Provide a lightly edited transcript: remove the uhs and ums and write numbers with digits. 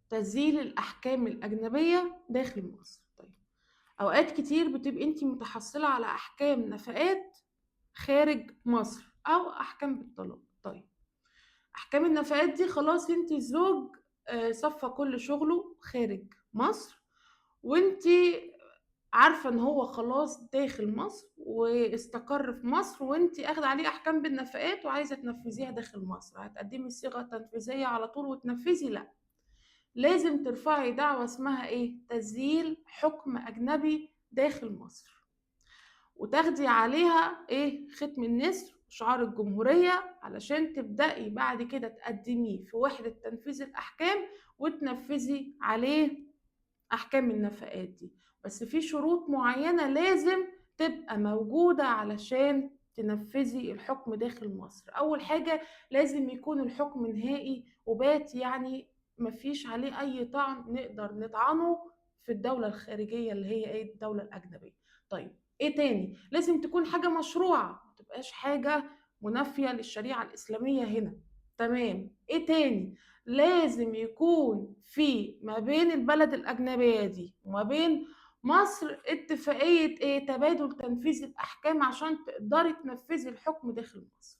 تسجيل الأحكام الأجنبية داخل مصر. طيب، أوقات كتير بتبقي أنت متحصلة على أحكام نفقات خارج مصر أو أحكام بالطلاق. طيب، أحكام النفقات دي خلاص أنت الزوج صفى كل شغله خارج مصر، وأنت عارفة ان هو خلاص داخل مصر واستقر في مصر، وانت اخد عليه احكام بالنفقات وعايزة تنفذيها داخل مصر. هتقدمي الصيغة التنفيذية على طول وتنفذي؟ لا، لازم ترفعي دعوة اسمها ايه؟ تسجيل حكم اجنبي داخل مصر، وتاخدي عليها ايه؟ ختم النسر وشعار الجمهورية، علشان تبدأي بعد كده تقدميه في وحدة تنفيذ الأحكام وتنفذي عليه أحكام النفقات دي. بس في شروط معينة لازم تبقى موجودة علشان تنفذي الحكم داخل مصر. أول حاجة، لازم يكون الحكم نهائي وبات، يعني مفيش عليه أي طعن نقدر نطعنه في الدولة الخارجية اللي هي ايه؟ الدولة الأجنبية. طيب، ايه تاني؟ لازم تكون حاجة مشروعة، متبقاش حاجة منافية للشريعة الإسلامية هنا. تمام. ايه تاني؟ لازم يكون في ما بين البلد الأجنبية دي وما بين مصر اتفاقية ايه؟ تبادل تنفيذ الأحكام عشان تقدري تنفذي الحكم داخل مصر.